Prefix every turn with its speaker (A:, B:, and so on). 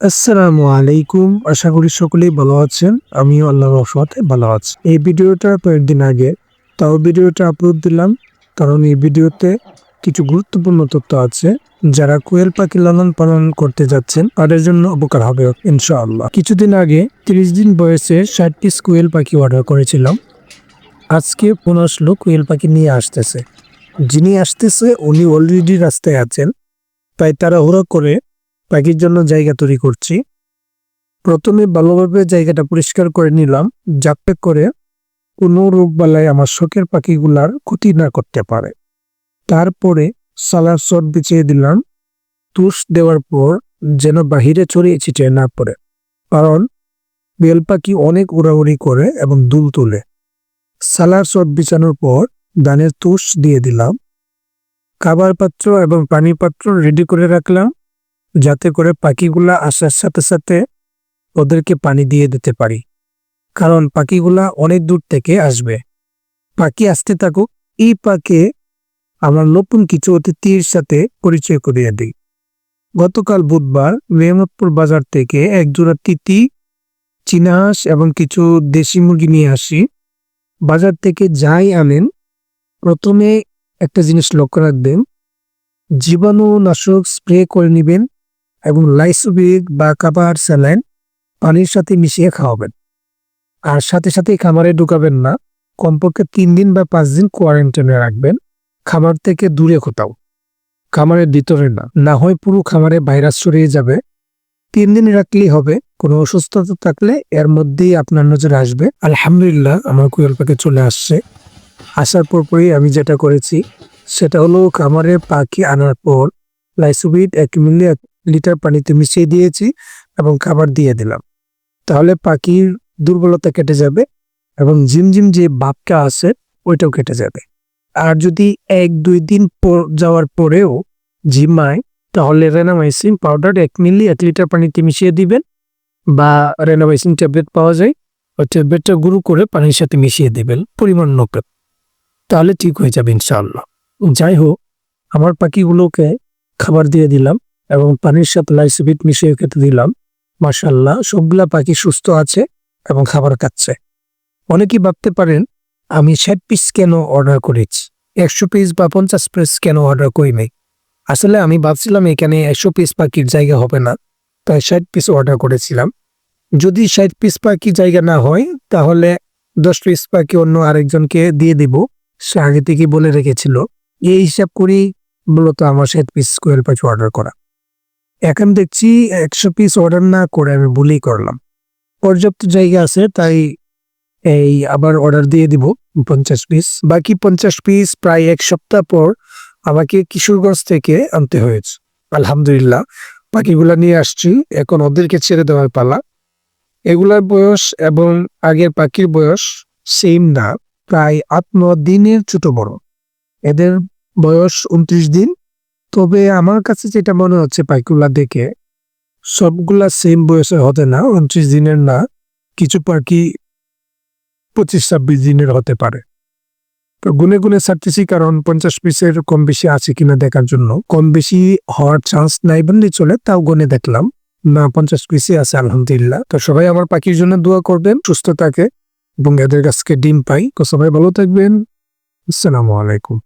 A: আসসালামু আলাইকুম। আশা করি সকলেই ভালো আছেন। আমিও আল্লাহর রহমতে ভালো আছি। এই ভিডিওটা কয়েকদিন আগে ভিডিওটা আপলোড দিলাম, কারণ এই ভিডিওতে কিছু গুরুত্বপূর্ণ তথ্য আছে। যারা কোয়েল পাখি লালন পালন করতে যাচ্ছেন তাদের জন্য উপকার হবে ইনশাআল্লাহ। কিছুদিন আগে 30 দিন বয়সে 60 পিস কোয়েল পাখি অর্ডার করেছিলাম। আজকে ফোন আসলো কোয়েল পাখি নিয়ে আসতেছে। যিনি আসতেছে উনি অলরেডি রাস্তায় আছেন, তাই তাড়াহুড়ো করে পাখির জন্য জায়গা তৈরি করছি। প্রথমে ভালোভাবে জায়গাটা পরিষ্কার করে নিলাম, যাতে করে কোনো রোগবালাই আমার শখের পাখিগুলার ক্ষতি না করতে পারে। তারপরে সালার শট বিছিয়ে দিলাম, তুষ দেওয়ার পর যেন বাহিরে ছড়িয়ে ছিটিয়ে না পড়ে, কারণ বেল পাখি অনেক উড়াউড়ি করে এবং দুল তুলে। সালার শট বিছানোর পর ধানের তুষ দিয়ে দিলাম। খাবার পাত্র এবং পানি পাত্র রেডি করে রাখলাম, যাতে করে পাখিগুলা আসার সাথে সাথে ওদেরকে পানি দিয়ে দিতে পারি, কারণ পাখিগুলা অনেক দূর থেকে আসবে। পাখি আসতে থাকুক, এই পাখি আমার নতুন কিছু অতিথির সাথে পরিচয় করিয়ে দিই। গতকাল বুধবার মেহমদপুর বাজার থেকে এক জোড়া তিতি, চীনা হাঁস এবং কিছু দেশি মুরগি নিয়ে আসি। বাজার থেকে যাই আনেন, প্রথমে একটা জিনিস লক্ষ্য রাখবেন, জীবাণুনাশক স্প্রে করে নেবেন এবং লাইসোবিক বা কাবার স্যালাইন পানির সাথে মিশিয়ে খাওয়াবেন। আর সাথে সাথে খামারে ঢুকাবেন না, কমপক্ষে 3 দিন বা 5 দিন কোয়ারেন্টাইনে রাখবেন। খামার থেকে দূরে কোথাও, খামারের ভিতরে না, না হয় পুরো খামারে ভাইরাস ছড়িয়ে যাবে। 3 দিন রাখলেই হবে। কোনো অসুস্থতা থাকলে এর মধ্যেই আপনার নজরে আসবে। আলহামদুলিল্লাহ, আমার কোয়েল পাখি চলে আসছে। আসার পরপরই আমি যেটা করেছি সেটা হলো, খামারে পাখি আনার পর লাইসোবিট 1 মিলি 1 লিটার পানিতে মিশিয়ে দিয়েছি এবং খাবার দিয়ে দিলাম। তাহলে পাখির দুর্বলতা কেটে যাবে এবং ঝিমঝিম যে ভাবটা আছে ওইটাও কেটে যাবে। আর যদি 1-2 দিন যাওয়ার পরেও ঝিমায়, তাহলে রেনামাইসিন পাউডার 1 মিলি 1 লিটার পানিতে মিশিয়ে দিবেন, বা রেনামাইসিন ট্যাবলেট পাওয়া যায়, ওই ট্যাবলেটটা গুঁড়ো করে পানির সাথে মিশিয়ে দিবেন পরিমাণ মতো, তাহলে ঠিক হয়ে যাবে ইনশাআল্লাহ। যাই হোক, আমার পাখিগুলোকে খাবার দিয়ে দিলাম এবং পানির সাথে লাইসোবিট মিশিয়ে খেতে দিলাম। মাশাআল্লাহ, সবগুলা পাখি সুস্থ আছে এবং খাবার খাচ্ছে। অনেকেই ভাবতে পারেন আমি 60 পিস কেন অর্ডার করেছি, 100 পিস বা 50 পিস কেন অর্ডার করি নাই। আসলে আমি ভাবছিলাম এখানে 100 পিস পাখির জায়গা হবে না, তাই 60 পিস অর্ডার করেছিলাম। যদি 60 পিস পাখি জায়গা না হয়, তাহলে 10 পিস পাখি অন্য আরেকজনকে দিয়ে দিব, সে আগে থেকে বলে রেখেছিল। এই হিসাব করেই মূলত আমার 60 পিস কোয়েল পাখি অর্ডার করা। এখন দেখছি 100 পিস অর্ডার না করে আমি ভুলই করলাম। পর্যাপ্ত জায়গা আছে, তাই এই আবার অর্ডার দিয়ে দিব 50 পিস। বাকি 50 পিস প্রায় 1 সপ্তাহ পর আমাকে কিশোরগঞ্জ থেকে আনতে হয়েছে। আলহামদুলিল্লাহ, পাখিগুলা নিয়ে আসছি, এখন ওদেরকে ছেড়ে দেওয়ার পালা। এগুলার বয়স এবং আগের পাখির বয়স সেম না, প্রায় 8-9 দিনের ছোট বড়। এদের বয়স 29 দিন। তবে আমার কাছে যেটা মনে হচ্ছে, পাখিগুলা দেখে সবগুলা সেম বয়সের হতে না, 29 দিনের না, কিছু পাখি 25-26 দিনের হতে পারে। তো গুনে গুনে ছাড়তেছি, কারণ 50 পিসের কম বেশি আছে কিনা দেখার জন্য। কম বেশি হওয়ার চান্স নাই বললে চলে, তাও গুনে দেখলাম না, 50 পিসই আছে আলহামদুলিল্লাহ। তো সবাই আমার পাখির জন্য দোয়া করবেন, সুস্থ থাকে এবং এদের কাছকে ডিম পাই। তো সবাই ভালো থাকবেন। আসসালামু আলাইকুম।